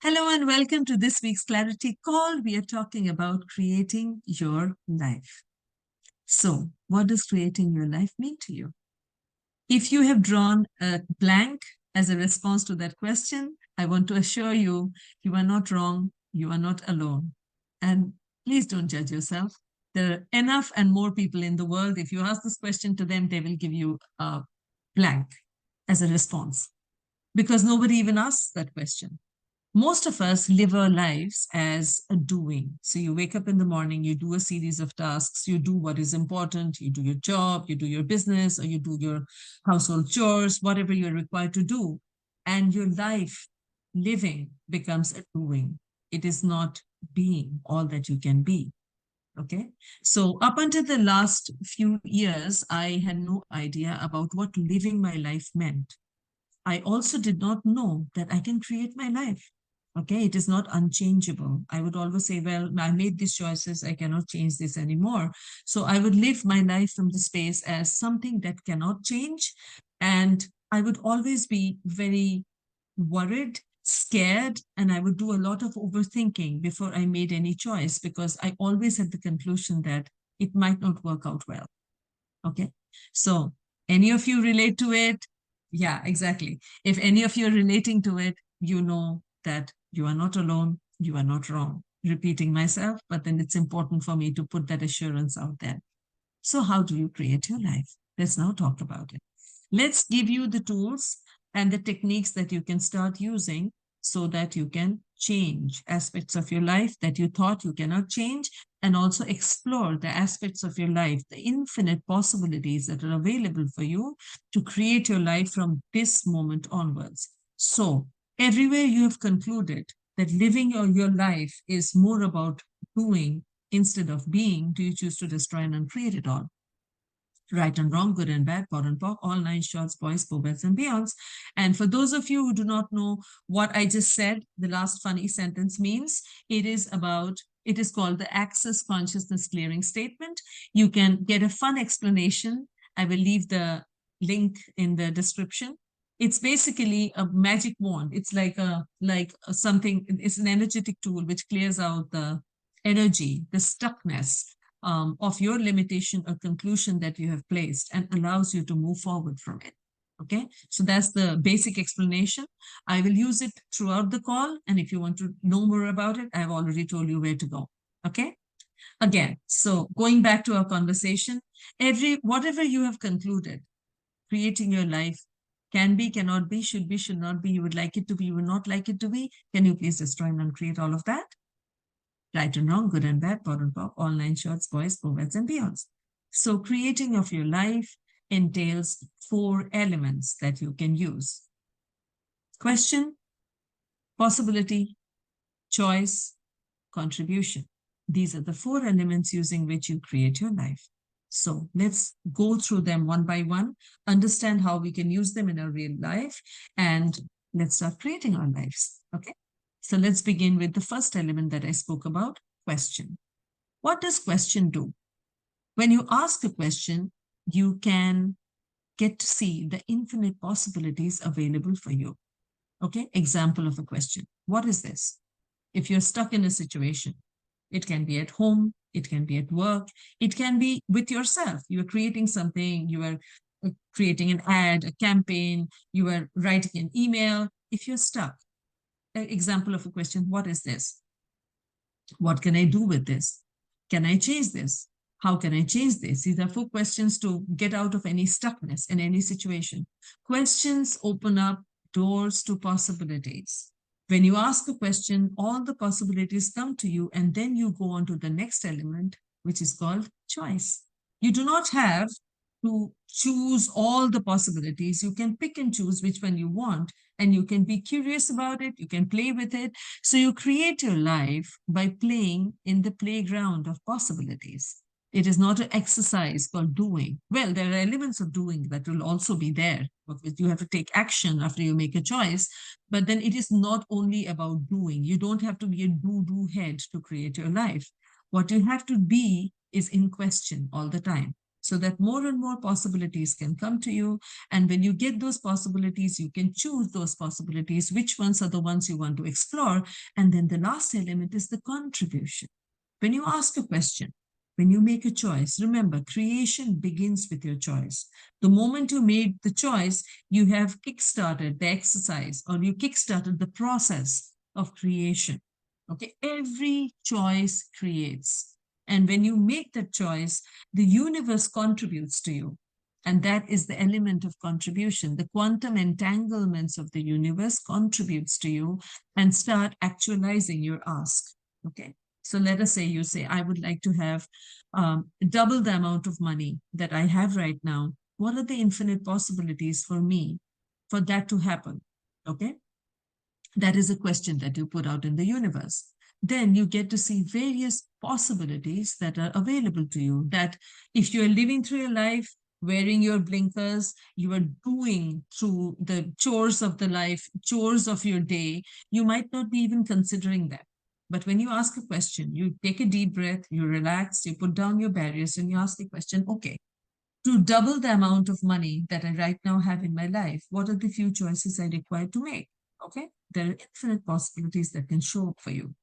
Hello and welcome to this week's Clarity Call. We are talking about creating your life. So, what does creating your life mean to you? If you have drawn a blank as a response to that question, I want to assure you, you are not wrong, you are not alone. And please don't judge yourself. There are enough and more people in the world. If you ask this question to them, they will give you a blank as a response because nobody even asks that question. Most of us live our lives as a doing. So you wake up in the morning, you do a series of tasks, you do what is important, you do your job, you do your business, or you do your household chores, whatever you're required to do. And your life living becomes a doing. It is not being all that you can be. Okay. So up until the last few years, I had no idea about what living my life meant. I also did not know that I can create my life. Okay, it is not unchangeable. I would always say, well, I made these choices, I cannot change this anymore. So I would live my life from the space as something that cannot change. And I would always be very worried, scared, and I would do a lot of overthinking before I made any choice because I always had the conclusion that it might not work out well. Okay, so any of you relate to it? Yeah, exactly. If any of you are relating to it, you know that you are not alone, you are not wrong. Repeating myself, but then it's important for me to put that assurance out there. So how do you create your life? Let's now talk about it. Let's give you the tools and the techniques that you can start using so that you can change aspects of your life that you thought you cannot change, and also explore the aspects of your life, the infinite possibilities that are available for you to create your life from this moment onwards. So everywhere you have concluded that living your life is more about doing instead of being, do you choose to destroy and uncreate it all? Right and wrong, good and bad, pot and pock, all nine shorts, boys, bobets, and beyonds. And for those of you who do not know what I just said, the last funny sentence means, it is called the Access Consciousness Clearing Statement. You can get a fun explanation. I will leave the link in the description. It's basically a magic wand. It's like something, it's an energetic tool which clears out the energy, the stuckness, of your limitation or conclusion that you have placed and allows you to move forward from it. Okay, so that's the basic explanation. I will use it throughout the call. And if you want to know more about it, I've already told you where to go. Okay, again, so going back to our conversation, whatever you have concluded, creating your life can be, cannot be, should be, should not be, you would like it to be, you would not like it to be, can you please destroy and uncreate all of that? Right and wrong, good and bad, pot and pop, all nine shorts, boys, bobets, and beyonds. So creating of your life entails 4 elements that you can use. Question, possibility, choice, contribution. These are the 4 elements using which you create your life. So let's go through them one by one, understand how we can use them in our real life, and let's start creating our lives. Okay. So let's begin with the first element that I spoke about, question. What does question do? When you ask a question, you can get to see the infinite possibilities available for you. Okay, example of a question. What is this? If you're stuck in a situation, it can be at home, it can be at work, it can be with yourself. You are creating something, you are creating an ad, a campaign, you are writing an email. If you're stuck, example of a question, what is this? What can I do with this? Can I change this? How can I change this? These are 4 questions to get out of any stuckness in any situation. Questions open up doors to possibilities. When you ask a question, all the possibilities come to you, and then you go on to the next element, which is called choice. You do not have to choose all the possibilities. You can pick and choose which one you want, and you can be curious about it. You can play with it. So you create your life by playing in the playground of possibilities. It is not an exercise called doing. Well, there are elements of doing that will also be there. You have to take action after you make a choice, but then it is not only about doing. You don't have to be a do head to create your life. What you have to be is in question all the time. so that more and more possibilities can come to you. And when you get those possibilities, you can choose those possibilities, which ones are the ones you want to explore. And then the last element is the contribution. When you ask a question, when you make a choice, remember, creation begins with your choice. The moment you made the choice, you have kickstarted the exercise, or you kickstarted the process of creation. Okay, every choice creates. And when you make that choice, the universe contributes to you. And that is the element of contribution. The quantum entanglements of the universe contributes to you and start actualizing your ask. Okay. So let us say you say, I would like to have double the amount of money that I have right now. What are the infinite possibilities for me for that to happen? Okay. That is a question that you put out in the universe. Then you get to see various possibilities that are available to you. That if you are living through your life, wearing your blinkers, you are doing through the chores of the life, chores of your day, you might not be even considering that. But when you ask a question, you take a deep breath, you relax, you put down your barriers, and you ask the question, okay, to double the amount of money that I right now have in my life, what are the few choices I require to make? Okay, there are infinite possibilities that can show up for you.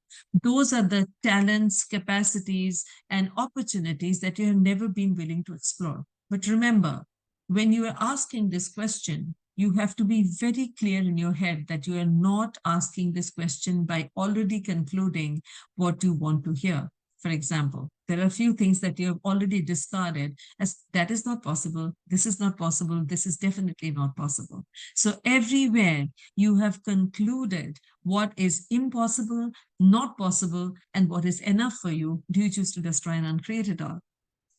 Those are the talents, capacities, and opportunities that you have never been willing to explore. But remember, when you are asking this question, you have to be very clear in your head that you are not asking this question by already concluding what you want to hear. For example, there are a few things that you have already discarded as that is not possible, this is not possible, this is definitely not possible. So everywhere you have concluded what is impossible, not possible, and what is enough for you, do you choose to destroy and uncreate it all?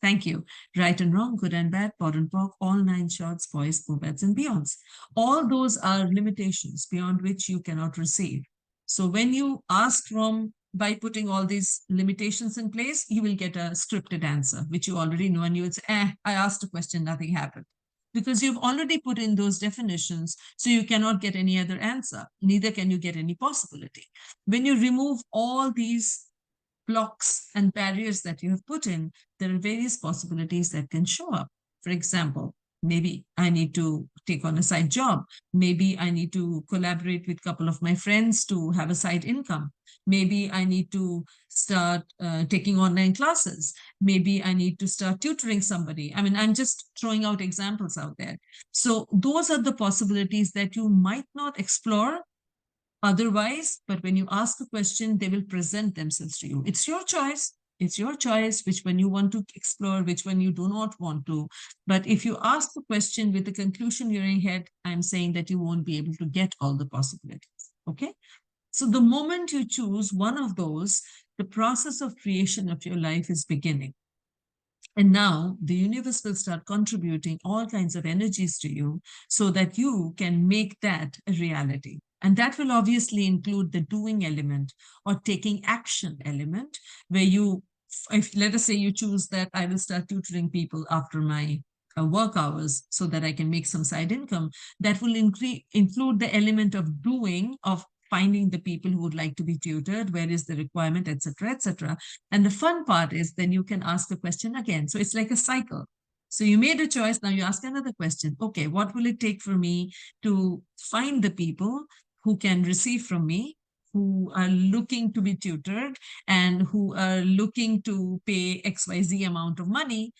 Thank you. Right and wrong, good and bad, POD and POC, all 9 shorts, boys, boobets, and beyonds. All those are limitations beyond which you cannot receive. So when you ask from by putting all these limitations in place, you will get a scripted answer, which you already know, and you will say, I asked a question, nothing happened. Because you've already put in those definitions, so you cannot get any other answer. Neither can you get any possibility. When you remove all these blocks and barriers that you have put in, there are various possibilities that can show up. For example, maybe I need to take on a side job. Maybe I need to collaborate with a couple of my friends to have a side income. Maybe I need to start taking online classes. Maybe I need to start tutoring somebody. I mean, I'm just throwing out examples out there. So those are the possibilities that you might not explore otherwise, but when you ask a question, they will present themselves to you. It's your choice. It's your choice which one you want to explore, which one you do not want to. But if you ask the question with the conclusion in your head, I'm saying that you won't be able to get all the possibilities. Okay? So the moment you choose one of those, the process of creation of your life is beginning. And now the universe will start contributing all kinds of energies to you so that you can make that a reality. And that will obviously include the doing element or taking action element, where you, if let us say you choose that I will start tutoring people after my work hours so that I can make some side income, that will include the element of doing, of finding the people who would like to be tutored, where is the requirement, etc., etc. And the fun part is then you can ask the question again. So it's like a cycle. So you made a choice, now you ask another question. Okay, what will it take for me to find the people who can receive from me, who are looking to be tutored and who are looking to pay XYZ amount of money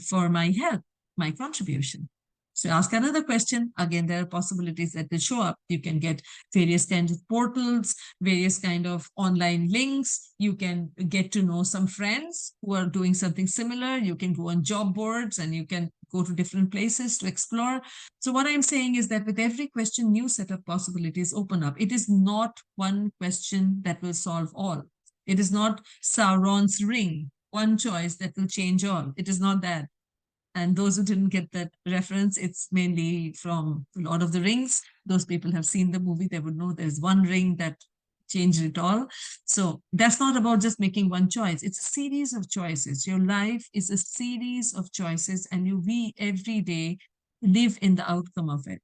for my help, my contribution? So ask another question. Again, there are possibilities that will show up. You can get various kinds of portals, various kind of online links. You can get to know some friends who are doing something similar. You can go on job boards and you can go to different places to explore. So what I'm saying is that with every question, new set of possibilities open up. It is not one question that will solve all. It is not Sauron's ring, one choice that will change all. It is not that. And those who didn't get that reference, it's mainly from Lord of the Rings. Those people have seen the movie, they would know there's one ring that changed it all. So that's not about just making one choice. It's a series of choices. Your life is a series of choices, and we every day live in the outcome of it.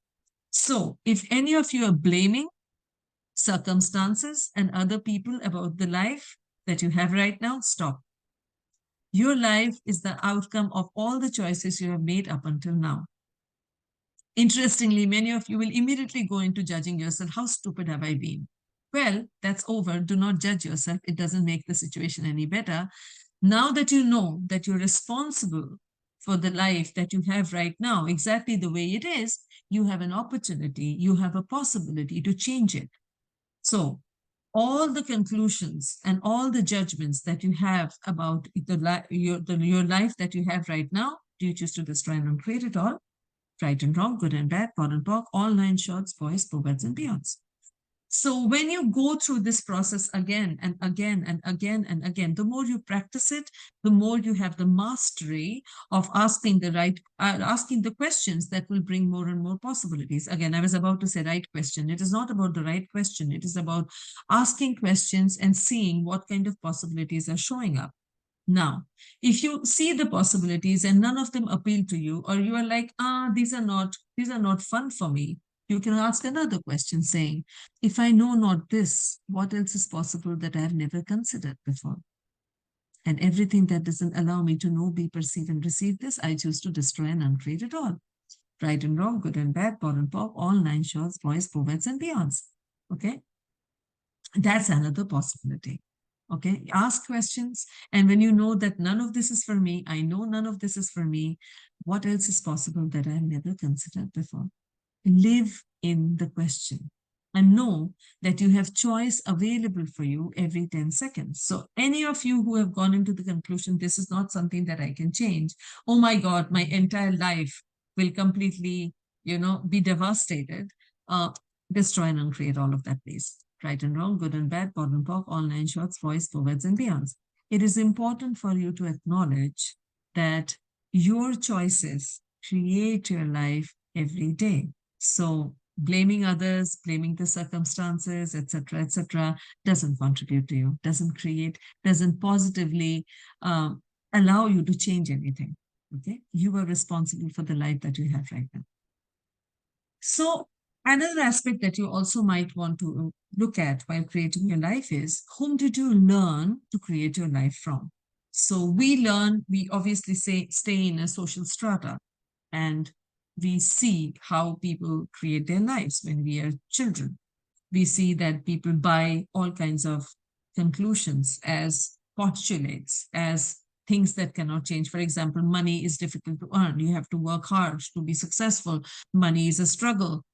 So if any of you are blaming circumstances and other people about the life that you have right now, stop. Your life is the outcome of all the choices you have made up until now. Interestingly, many of you will immediately go into judging yourself. How stupid have I been? Well, that's over. Do not judge yourself. It doesn't make the situation any better. Now that you know that you're responsible for the life that you have right now, exactly the way it is, you have an opportunity, you have a possibility to change it. So all the conclusions and all the judgments that you have about your life that you have right now, do you choose to destroy and uncreate it all? Right and wrong, good and bad, POD and POC, all 9 shorts, boys, poets, and beyonds. So when you go through this process again and again and again and again, the more you practice it, the more you have the mastery of asking the questions that will bring more and more possibilities. Again, I was about to say right question. It is not about the right question. It is about asking questions and seeing what kind of possibilities are showing up. Now, if you see the possibilities and none of them appeal to you, or you are like, these are not fun for me, you can ask another question saying, if I know not this, what else is possible that I have never considered before? And everything that doesn't allow me to know, be, perceive, and receive this, I choose to destroy and uncreate it all. Right and wrong, good and bad, POD and POC, all 9 shorts, boys, poets, and beyonds. Okay? That's another possibility. Okay, ask questions. And when you know that none of this is for me, I know none of this is for me, what else is possible that I've never considered before? Live in the question and know that you have choice available for you every 10 seconds. So any of you who have gone into the conclusion, this is not something that I can change, oh my God, my entire life will completely, be devastated, destroy and uncreate all of that, please. Right and wrong, good and bad, POD and POC, all 9 shorts, voice, poets, and beyonds. It is important for you to acknowledge that your choices create your life every day. So blaming others, blaming the circumstances, etc., doesn't contribute to you, doesn't positively allow you to change anything. Okay, you are responsible for the life that you have right now. So another aspect that you also might want to look at while creating your life is, whom did you learn to create your life from? So we obviously stay in a social strata, and we see how people create their lives when we are children. We see that people buy all kinds of conclusions as postulates, as things that cannot change. For example, money is difficult to earn. You have to work hard to be successful. Money is a struggle.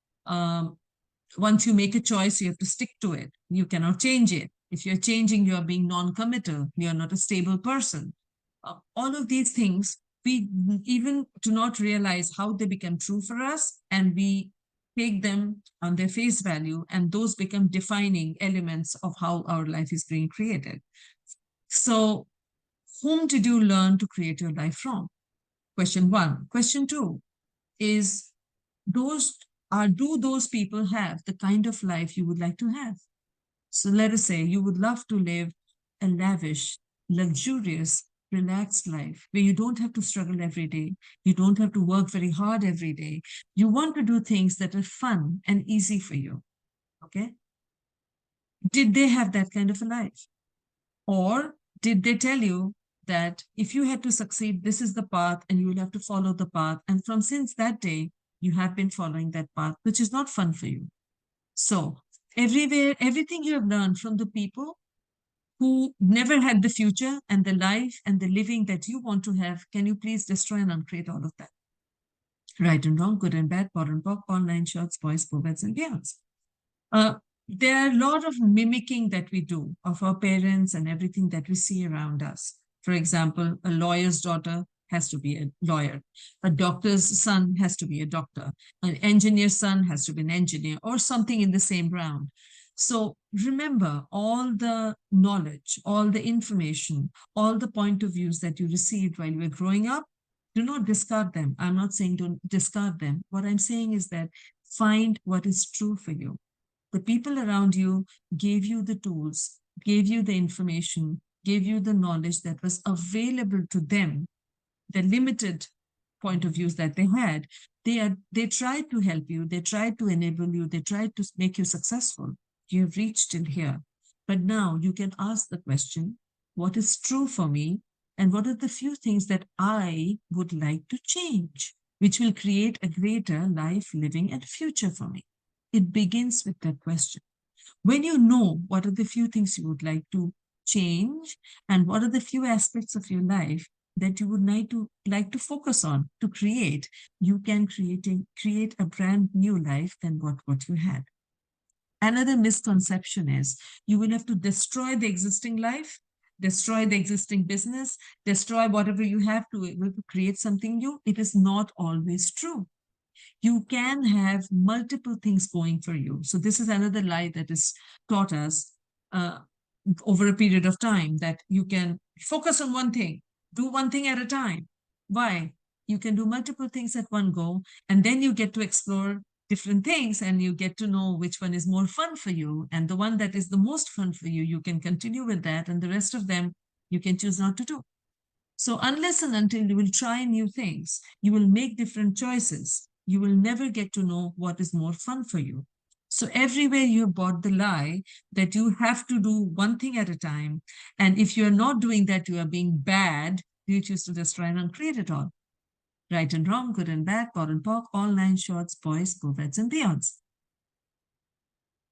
Once you make a choice, you have to stick to it. You cannot change it. If you're changing, you are being non-committal. You're not a stable person. All of these things, we even do not realize how they become true for us, and we take them on their face value, and those become defining elements of how our life is being created. So, whom did you learn to create your life from? Question 1. Question 2 is, do those people have the kind of life you would like to have? So let us say you would love to live a lavish, luxurious, relaxed life where you don't have to struggle every day. You don't have to work very hard every day. You want to do things that are fun and easy for you. Okay? Did they have that kind of a life? Or did they tell you that if you had to succeed, this is the path and you will have to follow the path? And since that day, you have been following that path, which is not fun for you. So everything you have learned from the people who never had the future and the life and the living that you want to have, can you please destroy and uncreate all of that? Right and wrong, good and bad, POD and POC, all 9 shorts, boys, poets, and beyonds. There are a lot of mimicking that we do of our parents and everything that we see around us. For example, a lawyer's daughter has to be a lawyer. A doctor's son has to be a doctor. An engineer's son has to be an engineer, or something in the same round. So remember, all the knowledge, all the information, all the point of views that you received while you were growing up, do not discard them. I'm not saying don't discard them. What I'm saying is that find what is true for you. The people around you gave you the tools, gave you the information, gave you the knowledge that was available to them, the limited point of views that they had. They tried to help you, they tried to enable you, they tried to make you successful. You have reached till here. But now you can ask the question, what is true for me And what are the few things that I would like to change, which will create a greater life, living, and future for me? It begins with that question. When you know what are the few things you would like to change and what are the few aspects of your life that you would like to focus on to create, you can create a brand new life than what you had. Another misconception is you will have to destroy the existing life, destroy the existing business, destroy whatever you have to be able to create something new. It is not always true. You can have multiple things going for you. So this is another lie that is taught us over a period of time, that you can focus on one thing, do one thing at a time. Why? You can do multiple things at one go, and then you get to explore different things and you get to know which one is more fun for you. And the one that is the most fun for you, you can continue with that, and the rest of them you can choose not to do. So unless and until you will try new things, you will make different choices, you will never get to know what is more fun for you. So everywhere you have bought the lie that you have to do one thing at a time. And if you're not doing that, you are being bad. You choose to destroy and uncreate it all. Right and wrong, good and bad, POD and POC, all nine shorts, boys, bovettes, and beyonds.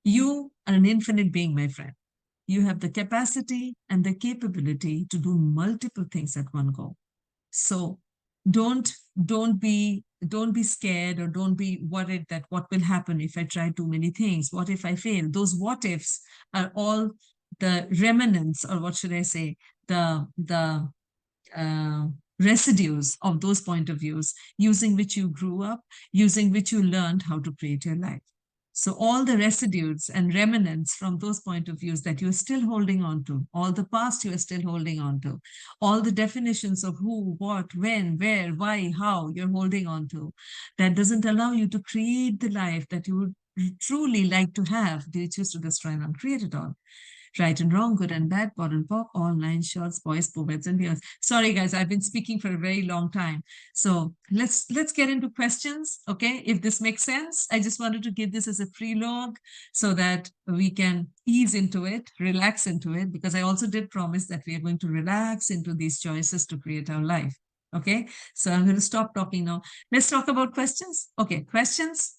You are an infinite being, my friend. You have the capacity and the capability to do multiple things at one go. So don't be scared, or don't be worried that what will happen if I try too many things. What if I fail? Those what ifs are all the remnants, or what should I say, the residues of those point of views using which you grew up, using which you learned how to create your life. So all the residues and remnants from those point of views that you're still holding on to, all the past you are still holding on to, all the definitions of who, what, when, where, why, how you're holding on to, that doesn't allow you to create the life that you would truly like to have. Do you choose to destroy and uncreate it all? Right and wrong, good and bad, POD and POC, all nine shorts, boys, bovettes, and beyonds. Sorry, guys, I've been speaking for a very long time. So let's get into questions, okay? If this makes sense, I just wanted to give this as a prelogue so that we can ease into it, relax into it, because I also did promise that we are going to relax into these choices to create our life, okay? So I'm going to stop talking now. Let's talk about questions. Okay, questions?